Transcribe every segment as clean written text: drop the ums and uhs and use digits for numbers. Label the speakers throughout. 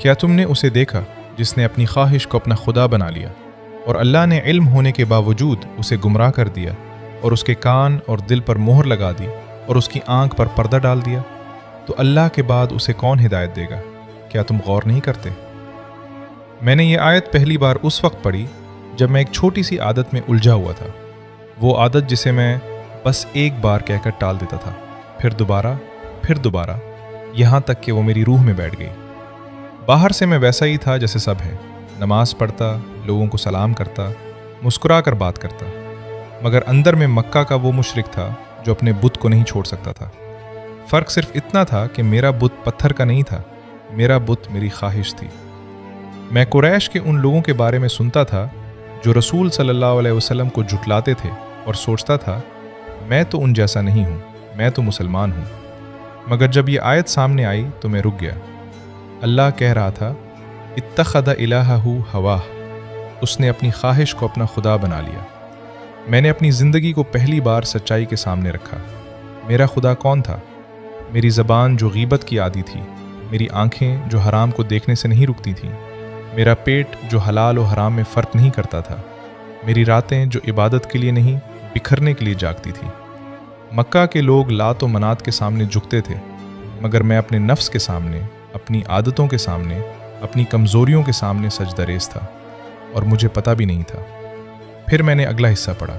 Speaker 1: کیا تم نے اسے دیکھا جس نے اپنی خواہش کو اپنا خدا بنا لیا، اور اللہ نے علم ہونے کے باوجود اسے گمراہ کر دیا، اور اس کے کان اور دل پر مہر لگا دی، اور اس کی آنکھ پر پردہ ڈال دیا؟ تو اللہ کے بعد اسے کون ہدایت دے گا؟ کیا تم غور نہیں کرتے؟ میں نے یہ آیت پہلی بار اس وقت پڑھی جب میں ایک چھوٹی سی عادت میں الجھا ہوا تھا، وہ عادت جسے میں بس ایک بار کہہ کر ٹال دیتا تھا، پھر دوبارہ، یہاں تک کہ وہ میری روح میں بیٹھ گئی۔ باہر سے میں ویسا ہی تھا جیسے سب ہے، نماز پڑھتا، لوگوں کو سلام کرتا، مسکرا کر بات کرتا، مگر اندر میں مکہ کا وہ مشرک تھا جو اپنے بت کو نہیں چھوڑ سکتا تھا۔ فرق صرف اتنا تھا کہ میرا بت پتھر کا نہیں تھا، میرا بت میری خواہش تھی۔ میں قریش کے ان لوگوں کے بارے میں سنتا تھا جو رسول صلی اللہ علیہ وسلم کو جھٹلاتے تھے، اور سوچتا تھا میں تو ان جیسا نہیں ہوں، میں تو مسلمان ہوں۔ مگر جب یہ آیت سامنے آئی تو میں رک گیا۔ اللہ کہہ رہا تھا اتخذ الہہ ہواہ، اس نے اپنی خواہش کو اپنا خدا بنا لیا۔ میں نے اپنی زندگی کو پہلی بار سچائی کے سامنے رکھا۔ میرا خدا کون تھا؟ میری زبان جو غیبت کی عادی تھی، میری آنکھیں جو حرام کو دیکھنے سے نہیں رکتی تھیں، میرا پیٹ جو حلال و حرام میں فرق نہیں کرتا تھا، میری راتیں جو عبادت کے لیے نہیں بکھرنے کے لیے جاگتی تھی۔ مکہ کے لوگ لات و منات کے سامنے جھکتے تھے، مگر میں اپنے نفس کے سامنے، اپنی عادتوں کے سامنے، اپنی کمزوریوں کے سامنے سجدہ ریز تھا، اور مجھے پتہ بھی نہیں تھا۔ پھر میں نے اگلا حصہ پڑھا،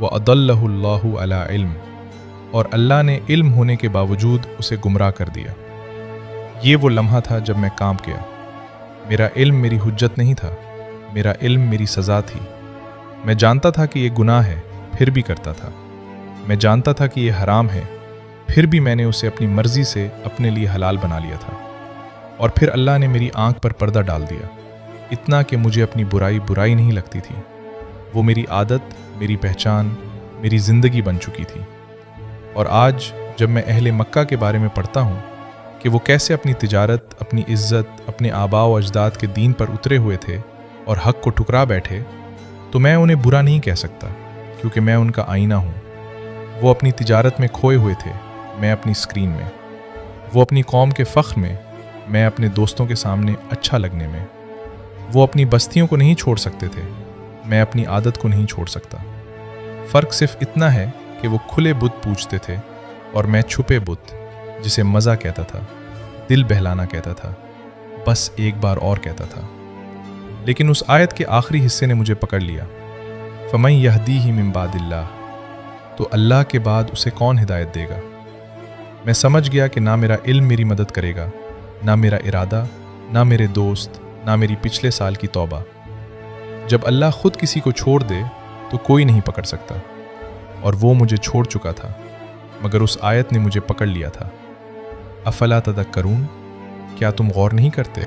Speaker 1: وَأَضَلَّهُ اللَّهُ عَلَىٰ عِلْمٍ، اور اللہ نے علم ہونے کے باوجود اسے گمراہ کر دیا۔ یہ وہ لمحہ تھا جب میں کانپ گیا۔ میرا علم میری حجت نہیں تھا، میرا علم میری سزا تھی۔ میں جانتا تھا کہ یہ گناہ ہے، پھر بھی کرتا تھا۔ میں جانتا تھا کہ یہ حرام ہے، پھر بھی میں نے اسے اپنی مرضی سے اپنے لیے حلال بنا لیا تھا۔ اور پھر اللہ نے میری آنکھ پر پردہ ڈال دیا، اتنا کہ مجھے اپنی برائی نہیں لگتی تھی۔ وہ میری عادت، میری پہچان، میری زندگی بن چکی تھی۔ اور آج جب میں اہل مکہ کے بارے میں پڑھتا ہوں کہ وہ کیسے اپنی تجارت، اپنی عزت، اپنے آباء و اجداد کے دین پر اترے ہوئے تھے اور حق کو ٹھکرا بیٹھے، تو میں انہیں برا نہیں کہہ سکتا، کیونکہ میں ان کا آئینہ ہوں۔ وہ اپنی تجارت میں کھوئے ہوئے تھے، میں اپنی اسکرین میں۔ وہ اپنی قوم کے فخر میں، میں اپنے دوستوں کے سامنے اچھا لگنے میں۔ وہ اپنی بستیوں کو نہیں چھوڑ سکتے تھے، میں اپنی عادت کو نہیں چھوڑ سکتا۔ فرق صرف اتنا ہے کہ وہ کھلے بت پوجتے تھے، اور میں چھپے بت، جسے مزہ کہتا تھا، دل بہلانا کہتا تھا، بس ایک بار اور کہتا تھا۔ لیکن اس آیت کے آخری حصے نے مجھے پکڑ لیا، فَمَن يَهْدِيهِ مِن بَعْدِ اللَّهِ، تو اللہ کے بعد اسے کون ہدایت دے گا؟ میں سمجھ گیا کہ نہ میرا علم میری مدد کرے گا، نہ میرا ارادہ، نہ میرے دوست، نہ میری پچھلے سال کی توبہ۔ جب اللہ خود کسی کو چھوڑ دے تو کوئی نہیں پکڑ سکتا، اور وہ مجھے چھوڑ چکا تھا، مگر اس آیت نے مجھے پکڑ لیا تھا۔ افلا تذکرون، کیا تم غور نہیں کرتے؟